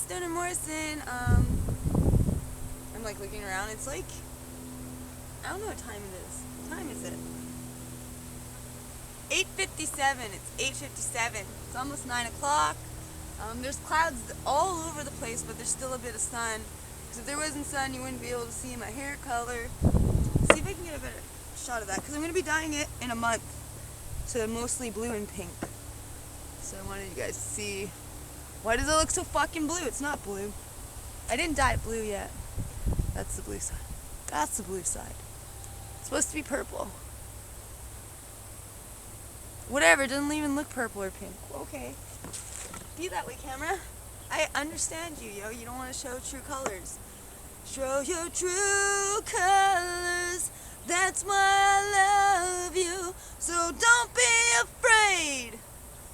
guys, down in Morrison. I'm like looking around. It's like, I don't know what time it is. What time is it? 8:57. It's 8:57. It's almost 9 o'clock. There's clouds all over the place, but there's still a bit of sun. Because if there wasn't sun, you wouldn't be able to see my hair color. See if I can get a better shot of that. Because I'm going to be dyeing it in a month to mostly blue and pink. So I wanted you guys to see. Why does it look so fucking blue? It's not blue. I didn't dye it blue yet. That's the blue side. That's the blue side. It's supposed to be purple. Whatever, it doesn't even look purple or pink. Okay. Be that way, camera. I understand you, yo. You don't want to show true colors. Show your true colors. That's why I love you. So don't be afraid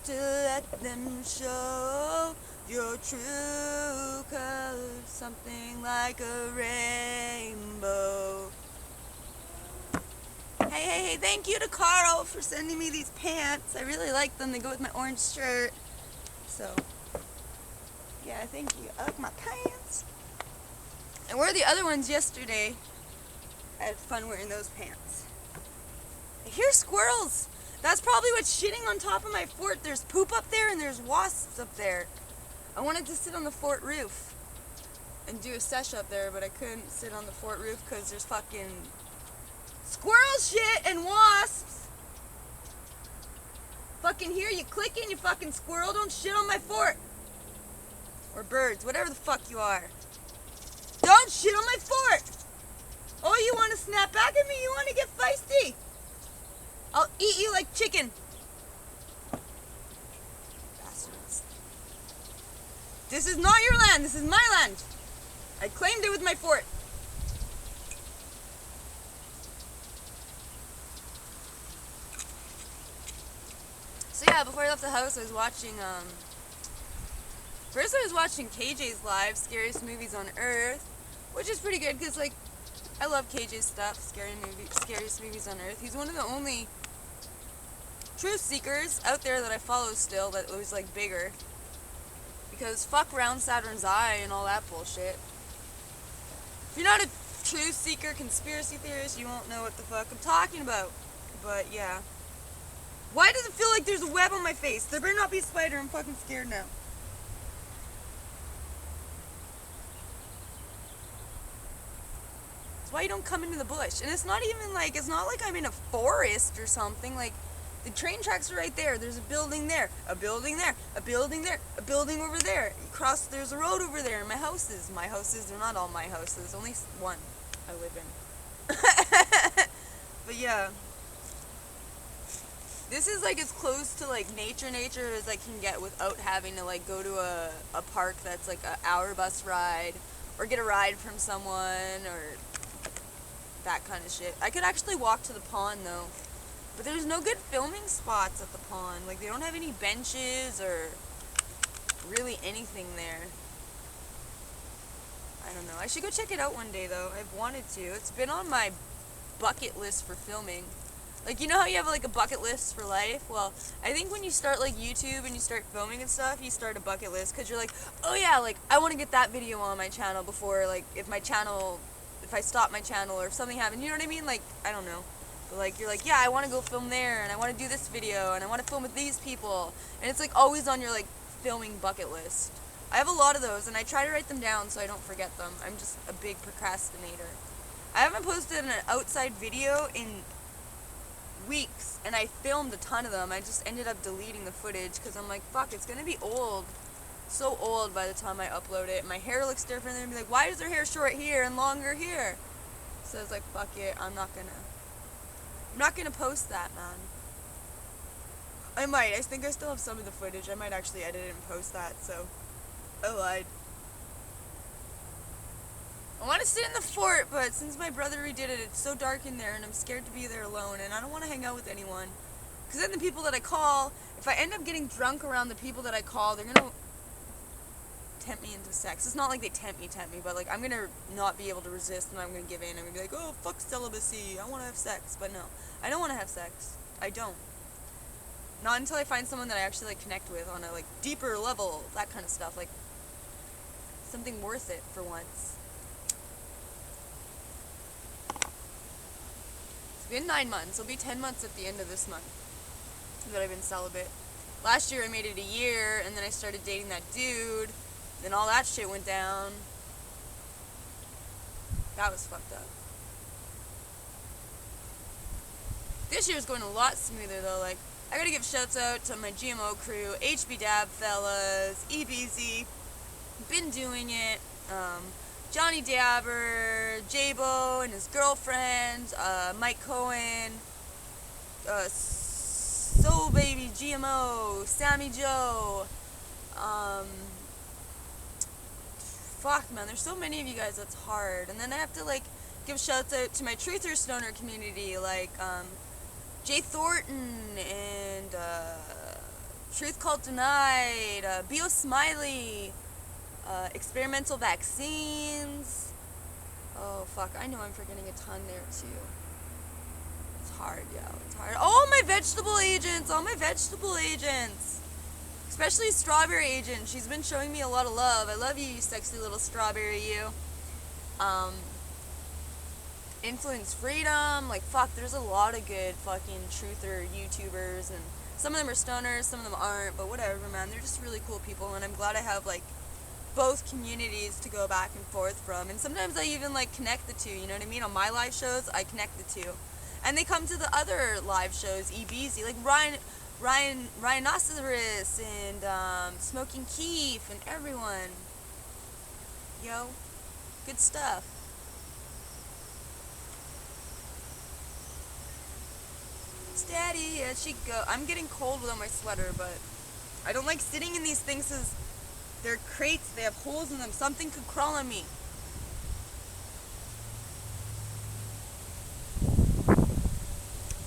to let them show your true colors. Something like a rainbow. Hey, thank you to Carl for sending me these pants. I really like them. They go with my orange shirt. So, yeah, thank you. I like my pants. I wore the other ones yesterday. I had fun wearing those pants. I hear squirrels. That's probably what's shitting on top of my fort. There's poop up there and there's wasps up there. I wanted to sit on the fort roof and do a sesh up there, but I couldn't sit on the fort roof because there's fucking squirrel shit and wasps. Fucking hear you clicking, you fucking squirrel. Don't shit on my fort. Or birds, whatever the fuck you are. Don't shit on my fort. Oh, you want to snap back at me? You want to get feisty? I'll eat you like chicken. Bastards. This is not your land. This is my land. I claimed it with my fort. So yeah, before I left the house, I was watching, first I was watching KJ's live, Scariest Movies on Earth, which is pretty good, because, like, I love KJ's stuff, Scariest Movies on Earth. He's one of the only truth seekers out there that I follow still that was, like, bigger. Because fuck Round Saturn's Eye and all that bullshit. If you're not a truth seeker, conspiracy theorist, you won't know what the fuck I'm talking about. But, yeah. Why does it feel like there's a web on my face? There better not be a spider. I'm fucking scared now. That's why you don't come into the bush. And it's not even like, it's not like I'm in a forest or something. Like, the train tracks are right there. There's a building there, a building there, a building there, a building over there. You cross, there's a road over there. And my houses, they're not all my houses. Only one I live in. But yeah. This is like as close to like nature as I can get without having to like go to a park that's like an hour bus ride or get a ride from someone or that kind of shit. I could actually walk to the pond though, but there's no good filming spots at the pond. Like they don't have any benches or really anything there. I don't know. I should go check it out one day though. I've wanted to. It's been on my bucket list for filming. Like, you know how you have, like, a bucket list for life? Well, I think when you start, like, YouTube and you start filming and stuff, you start a bucket list. Because you're like, oh, yeah, like, I want to get that video on my channel before, like, if I stop my channel or if something happens. You know what I mean? Like, I don't know. But, like, you're like, yeah, I want to go film there, and I want to do this video, and I want to film with these people. And it's, like, always on your, like, filming bucket list. I have a lot of those, and I try to write them down so I don't forget them. I'm just a big procrastinator. I haven't posted an outside video in weeks, and I filmed a ton of them. I just ended up deleting the footage because I'm like, fuck, it's gonna be old, so old by the time I upload it. My hair looks different. They're gonna be like, why is her hair short here and longer here? So I was like, fuck it, I'm not gonna post that, man. I might. I think I still have some of the footage. I might actually edit it and post that. So I lied. I want to sit in the fort, but since my brother redid it, it's so dark in there, and I'm scared to be there alone, and I don't want to hang out with anyone. Because then the people that I call, if I end up getting drunk around the people that I call, they're going to tempt me into sex. It's not like they tempt me, but, like, I'm going to not be able to resist, and I'm going to give in. I'm going to be like, oh, fuck celibacy, I want to have sex. But no, I don't want to have sex. I don't. Not until I find someone that I actually, like, connect with on a, like, deeper level, that kind of stuff. Like, Something worth it for once. It's been 9 months. It'll be 10 months at the end of this month that I've been celibate. Last year I made it a year, and then I started dating that dude. Then all that shit went down. That was fucked up. This year's going a lot smoother though. Like, I gotta give shouts out to my GMO crew, HB Dab fellas, EBZ, been doing it, Johnny Dabber, J-Bo and his girlfriend, Mike Cohen, Soul Baby GMO, Sammy Joe, fuck man, there's so many of you guys that's hard. And then I have to like give shouts out to my Truther Stoner community, like Jay Thornton and Truth Cult Denied, Bio Smiley, Experimental Vaccines. Oh fuck, I know I'm forgetting a ton there too. It's hard, yeah, it's hard. Oh, my vegetable agents, especially Strawberry Agent. She's been showing me a lot of love. I love you, you sexy little strawberry, you. Influence Freedom, like fuck, there's a lot of good fucking truther YouTubers, and some of them are stoners, some of them aren't, but whatever, man, they're just really cool people, and I'm glad I have like both communities to go back and forth from. And sometimes I even like connect the two, you know what I mean? On my live shows, I connect the two, and they come to the other live shows, EBZ, like Rhinoceros and Smoking Keef and everyone. Yo, good stuff. Steady as she go. I'm getting cold without my sweater, but I don't like sitting in these things because they're crates, they have holes in them. Something could crawl on me.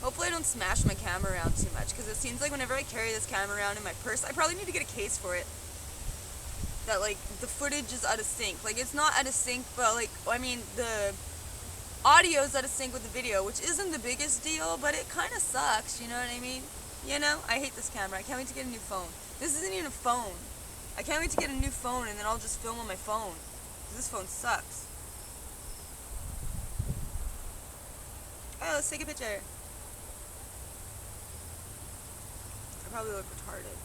Hopefully I don't smash my camera around too much, because it seems like whenever I carry this camera around in my purse, I probably need to get a case for it. That like the footage is out of sync. Like it's not out of sync, but like, I mean, the audio's out of sync with the video, which isn't the biggest deal, but it kind of sucks, you know what I mean? You know, I hate this camera. I can't wait to get a new phone. This isn't even a phone. I can't wait to get a new phone, and then I'll just film on my phone, because this phone sucks. Oh, let's take a picture. I probably look retarded.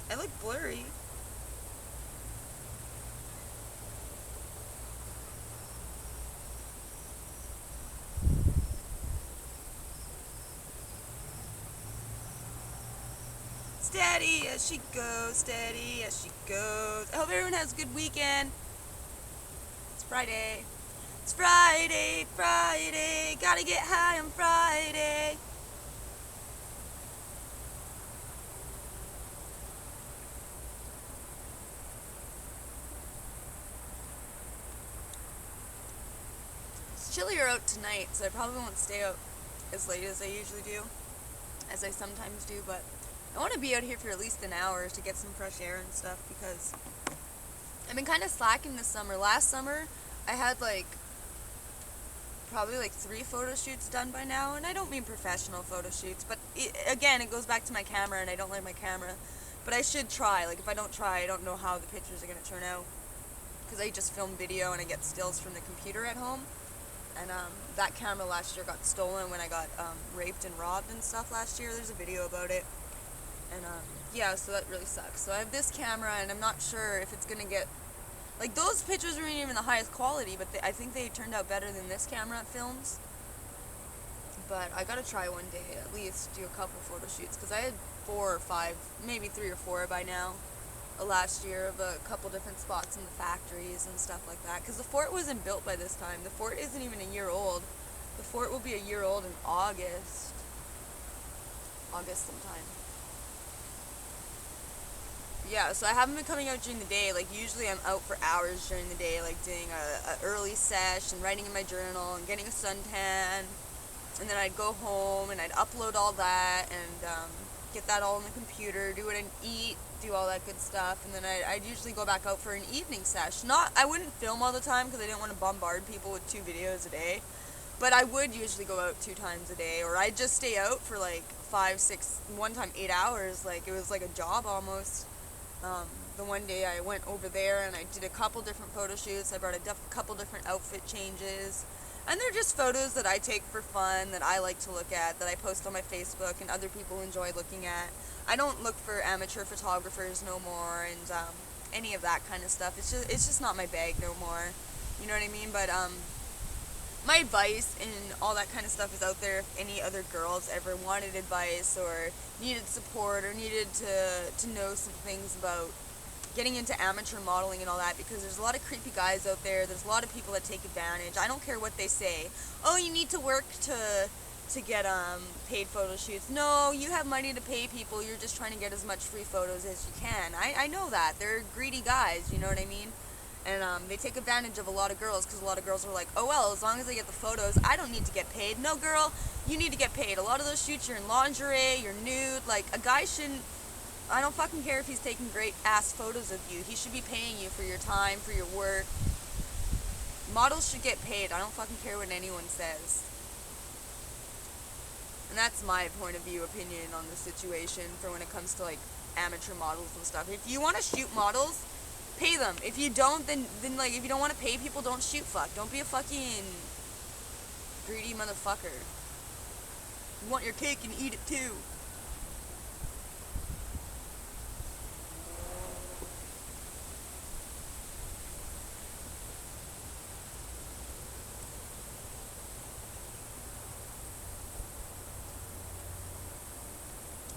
I look blurry. Steady as she goes, steady as she goes. I hope everyone has a good weekend. It's Friday. It's Friday, Friday. Gotta get high on Friday. It's chillier out tonight, so I probably won't stay out as late as I usually do, as I sometimes do, but I want to be out here for at least an hour to get some fresh air and stuff, because I've been kind of slacking this summer. Last summer, I had like probably like 3 photo shoots done by now, and I don't mean professional photo shoots, but again, it goes back to my camera, and I don't like my camera, but I should try. Like if I don't try, I don't know how the pictures are going to turn out, because I just film video and I get stills from the computer at home. And that camera last year got stolen when I got raped and robbed and stuff last year. There's a video about it. And yeah, so that really sucks. So I have this camera, and I'm not sure if it's gonna get, like, those pictures weren't even the highest quality, but I think they turned out better than this camera films. But I gotta try one day, at least do a couple photo shoots, because I had 4 or 5, maybe 3 or 4 by now, last year, of a couple different spots in the factories and stuff like that. Because the fort wasn't built by this time. The fort isn't even a year old. The fort will be a year old in August. August sometime. Yeah, so I haven't been coming out during the day. Like, usually I'm out for hours during the day, like doing a early sesh and writing in my journal and getting a suntan. And then I'd go home and I'd upload all that and get that all on the computer, do it and eat, do all that good stuff. And then I'd usually go back out for an evening sesh. I wouldn't film all the time because I didn't want to bombard people with 2 videos a day. But I would usually go out 2 times a day, or I'd just stay out for like 5, 6, one time 8 hours. Like, it was like a job almost. The one day I went over there and I did a couple different photo shoots. I brought a couple different outfit changes. And they're just photos that I take for fun, that I like to look at, that I post on my Facebook and other people enjoy looking at. I don't look for amateur photographers no more and any of that kind of stuff. It's just not my bag no more. You know what I mean? But my advice and all that kind of stuff is out there if any other girls ever wanted advice or needed support or needed to know some things about getting into amateur modeling and all that, because there's a lot of creepy guys out there. There's a lot of people that take advantage. I don't care what they say. Oh, you need to work to get paid photo shoots. No, you have money to pay people. You're just trying to get as much free photos as you can. I know that. They're greedy guys, you know what I mean? And they take advantage of a lot of girls, because a lot of girls are like, oh well, as long as I get the photos, I don't need to get paid. No, girl, you need to get paid. A lot of those shoots, you're in lingerie, you're nude. Like, a guy shouldn't, I don't fucking care if he's taking great ass photos of you. He should be paying you for your time, for your work. Models should get paid. I don't fucking care what anyone says. And that's my point of view opinion on the situation for when it comes to like amateur models and stuff. If you want to shoot models, pay them. If you don't, then like, if you don't want to pay people, don't shoot fuck. Don't be a fucking greedy motherfucker. You want your cake and eat it too.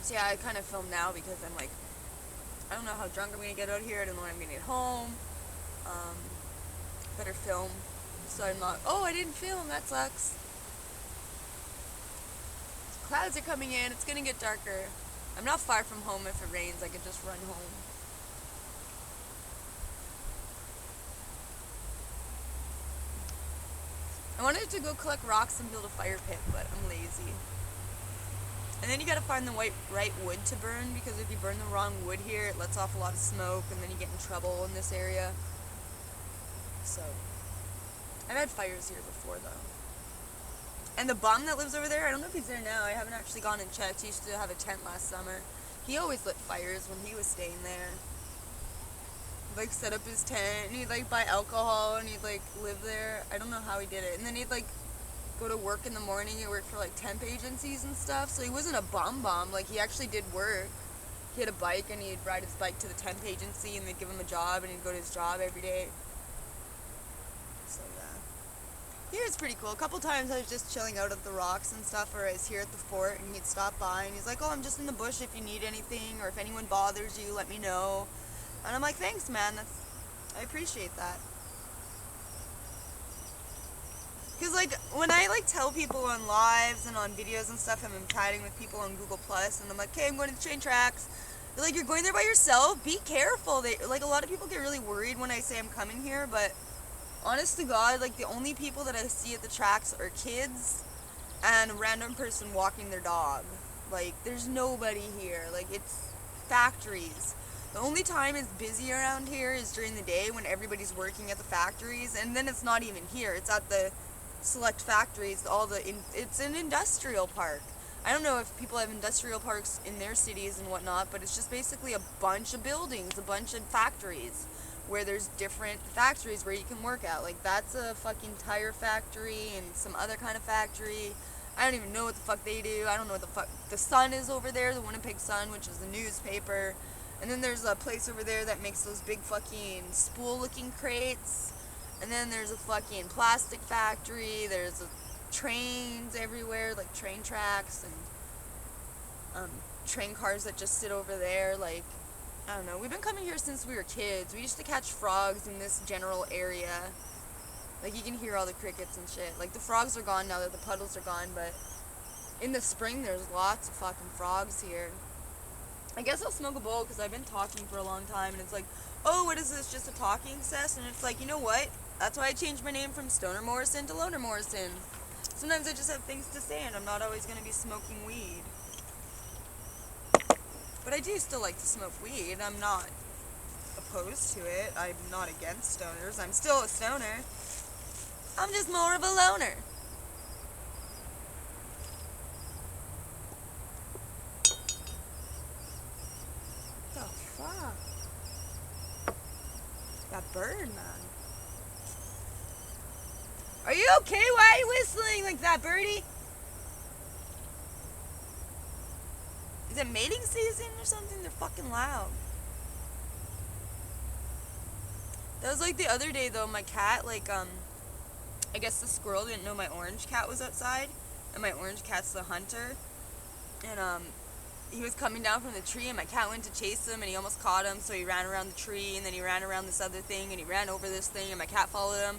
So yeah, I kind of film now because I'm like, I don't know how drunk I'm going to get out here. I don't know when I'm going to get home. Better film. So I'm not, oh, I didn't film. That sucks. Clouds are coming in. It's going to get darker. I'm not far from home. If it rains, I could just run home. I wanted to go collect rocks and build a fire pit, but I'm lazy. And then you gotta find the right wood to burn, because if you burn the wrong wood here, it lets off a lot of smoke, and then you get in trouble in this area. So, I've had fires here before, though. And the bum that lives over there, I don't know if he's there now. I haven't actually gone and checked. He used to have a tent last summer. He always lit fires when he was staying there. He'd, like, set up his tent, and he'd, like, buy alcohol, and he'd, like, live there. I don't know how he did it. And then he'd, like, go to work in the morning. He worked for like temp agencies and stuff, so he wasn't a bum, like he actually did work. He had a bike and he'd ride his bike to the temp agency and they'd give him a job and he'd go to his job every day. So yeah, here it's pretty cool. A couple times I was just chilling out at the rocks and stuff, or I was here at the fort and he'd stop by and he's like, oh, I'm just in the bush, if you need anything or if anyone bothers you, let me know. And I'm like, thanks man, I appreciate that. Because, like, when I, like, tell people on lives and on videos and stuff, I'm chatting with people on Google+, and I'm like, hey, I'm going to the train tracks. They're like, you're going there by yourself? Be careful. Like, a lot of people get really worried when I say I'm coming here, but honest to God, like, the only people that I see at the tracks are kids and a random person walking their dog. Like, there's nobody here. Like, it's factories. The only time it's busy around here is during the day when everybody's working at the factories, and then it's not even here. It's at the select factories, it's an industrial park. I don't know if people have industrial parks in their cities and whatnot, but it's just basically a bunch of buildings, a bunch of factories, where there's different factories where you can work at. Like, that's a fucking tire factory and some other kind of factory. I don't even know what the fuck they do. I don't know what the fuck. The Sun is over there, the Winnipeg Sun, which is the newspaper. And then there's a place over there that makes those big fucking spool-looking crates. And then there's a fucking plastic factory. There's trains everywhere, like train tracks and train cars that just sit over there. Like, I don't know. We've been coming here since we were kids. We used to catch frogs in this general area. Like, you can hear all the crickets and shit. Like, the frogs are gone now that the puddles are gone, but in the spring there's lots of fucking frogs here. I guess I'll smoke a bowl because I've been talking for a long time, and it's like, oh, what is this, just a talking cess? And it's like, you know what? That's why I changed my name from Stoner Morrison to Loner Morrison. Sometimes I just have things to say, and I'm not always going to be smoking weed. But I do still like to smoke weed. I'm not opposed to it. I'm not against stoners. I'm still a stoner. I'm just more of a loner. What the fuck? That bird, man. Are you okay? Why are you whistling like that, birdie? Is it mating season or something? They're fucking loud. That was like the other day though, my cat, like, I guess the squirrel didn't know my orange cat was outside, and my orange cat's the hunter, and, he was coming down from the tree, and my cat went to chase him, and he almost caught him, so he ran around the tree, and then he ran around this other thing, and he ran over this thing, and my cat followed him,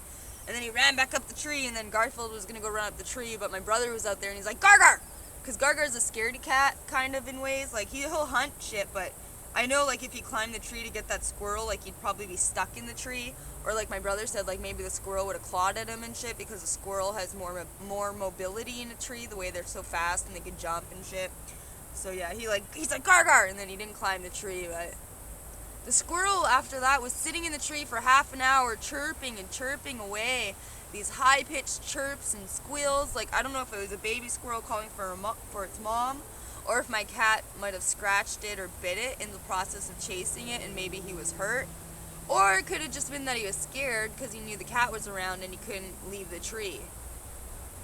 and then he ran back up the tree, and then Garfield was gonna go run up the tree, but my brother was out there, and he's like, Gargar! Because Gargar's a scaredy cat, kind of, in ways, like, he'll hunt shit, but I know, like, if he climbed the tree to get that squirrel, like, he'd probably be stuck in the tree, or like my brother said, like, maybe the squirrel would have clawed at him and shit, because the squirrel has more mobility in a tree, the way they're so fast, and they can jump and shit. So yeah, he's like, Gargar! And then he didn't climb the tree, but the squirrel after that was sitting in the tree for half an hour, chirping and chirping away. These high-pitched chirps and squeals, like, I don't know if it was a baby squirrel calling for its mom, or if my cat might have scratched it or bit it in the process of chasing it, and maybe he was hurt. Or it could have just been that he was scared because he knew the cat was around and he couldn't leave the tree.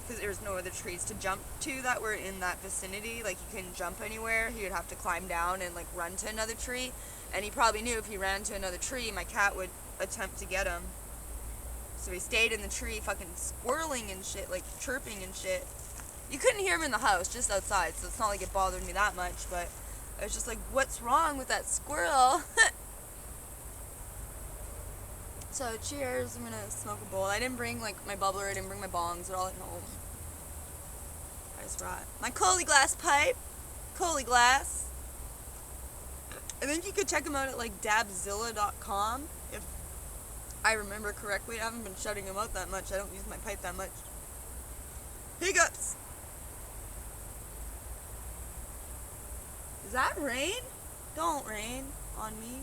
Because there was no other trees to jump to that were in that vicinity. Like, he couldn't jump anywhere. He would have to climb down and, like, run to another tree. And he probably knew if he ran to another tree, my cat would attempt to get him. So he stayed in the tree fucking squirreling and shit, like, chirping and shit. You couldn't hear him in the house, just outside, so it's not like it bothered me that much, but I was just like, what's wrong with that squirrel? So, cheers. I'm gonna smoke a bowl. I didn't bring, like, my bubbler. I didn't bring my bongs. They're all at home. I just brought my Coley glass pipe. Coley glass. I think you could check them out at, like, dabzilla.com, if I remember correctly. I haven't been shouting them out that much. I don't use my pipe that much. Hiccups. Is that rain? Don't rain on me.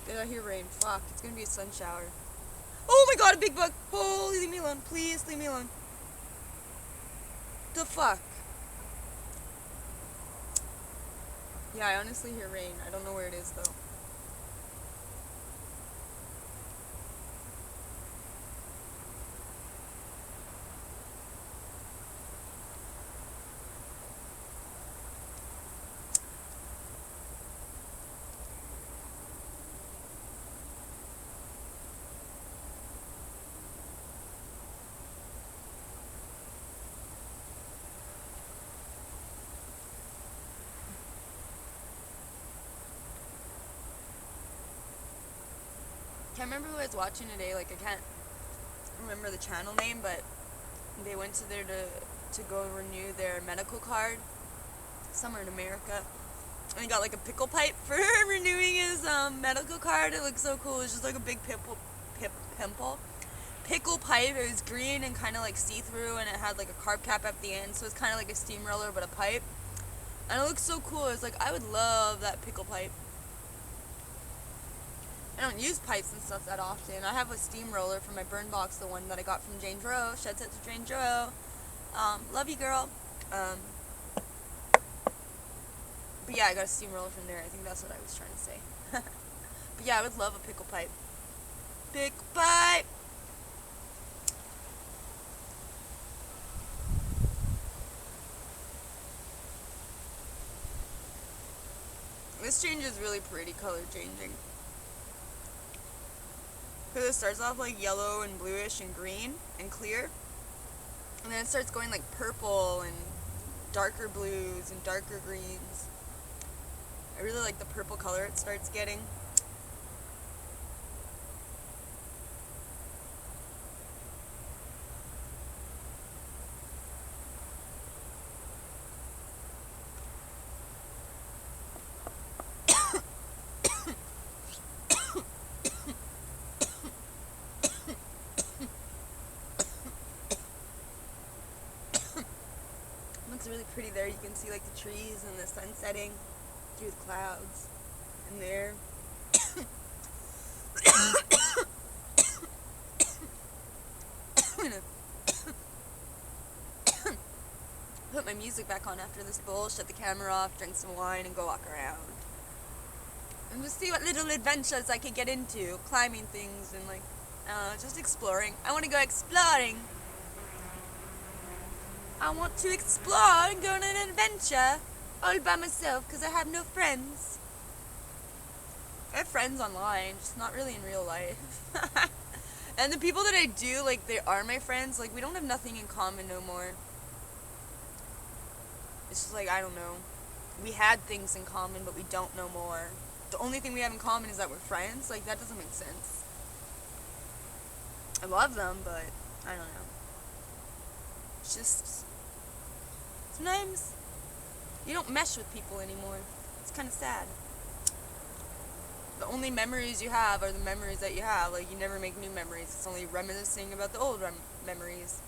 Did I hear rain? Fuck, it's gonna be a sun shower. Oh my god, a big bug! Oh, leave me alone. Please, leave me alone. The fuck? Yeah, I honestly hear rain. I don't know where it is, though. Can't remember who I was watching today. Like, I can't remember the channel name, but they went to there to go renew their medical card somewhere in America, and he got like a pickle pipe for renewing his medical card. It looked so cool. It was just like a big pickle pipe. It was green and kind of like see-through, and it had like a carb cap at the end, so it's kind of like a steamroller but a pipe, and it looked so cool. I was like, I would love that pickle pipe. I don't use pipes and stuff that often. I have a steamroller from my burn box, the one that I got from Jane Dro. Shouts out to Jane Dro. Love you, girl. But yeah, I got a steamroller from there. I think that's what I was trying to say. But yeah, I would love a pickle pipe. Pickle pipe! This change is really pretty color changing. Because it starts off like yellow and bluish and green and clear, and then it starts going like purple and darker blues and darker greens. I really like the purple color it starts getting. It's really pretty there. You can see like the trees and the sun setting through the clouds in there. I'm gonna put my music back on after this bowl, shut the camera off, drink some wine, and go walk around. and just see what little adventures I could get into, climbing things and like, just exploring. I want to go exploring. I want to explore and go on an adventure all by myself because I have no friends. I have friends online, just not really in real life. And the people that I do, like, they are my friends. Like, we don't have nothing in common no more. It's just like, I don't know. We had things in common, but we don't no more. The only thing we have in common is that we're friends. Like, that doesn't make sense. I love them, but I don't know. It's just, sometimes you don't mesh with people anymore. It's kind of sad. The only memories you have are the memories that you have. Like, you never make new memories. It's only reminiscing about the old memories.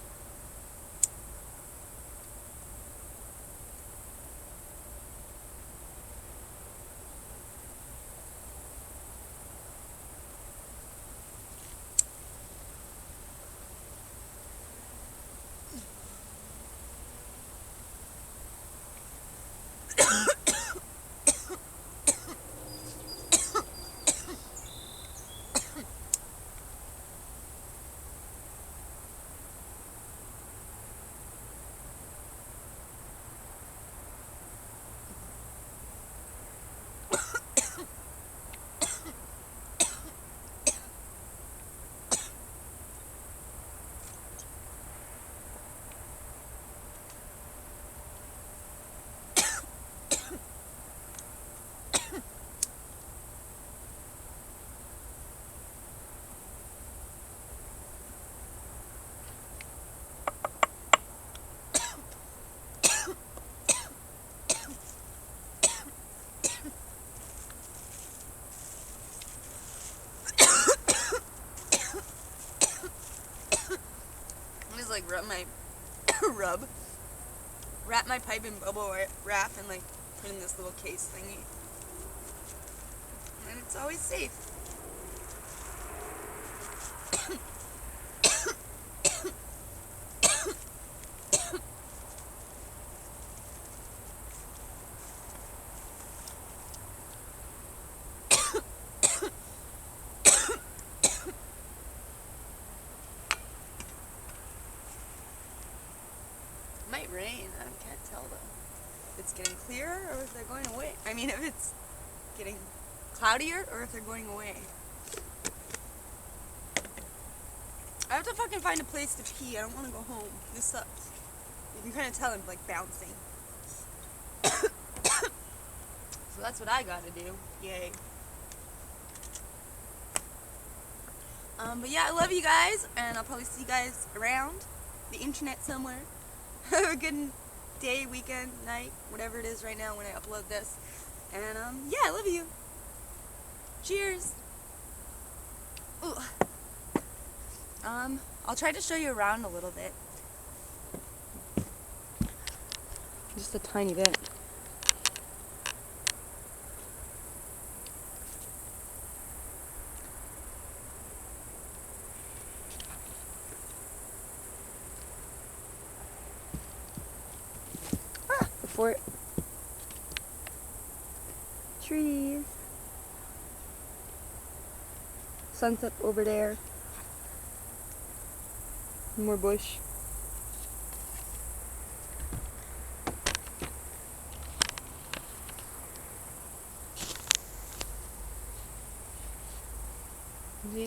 Like wrap my pipe in bubble wrap and like put in this little case thingy, and it's always safe. Might rain. I can't tell though. If it's getting clearer or if they're going away. I mean, if it's getting cloudier or if they're going away. I have to fucking find a place to pee. I don't want to go home. This sucks. You can kind of tell I'm like bouncing. So that's what I gotta do. Yay. But yeah, I love you guys, and I'll probably see you guys around the internet somewhere. Have a good day, weekend, night, whatever it is right now when I upload this. And yeah, I love you. Cheers. Ooh. I'll try to show you around a little bit. Just a tiny bit. Before it. Trees. Sunset over there. More bush.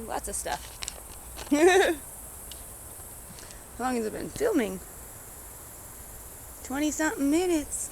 Lots of stuff. How long has it been filming? 20-something minutes.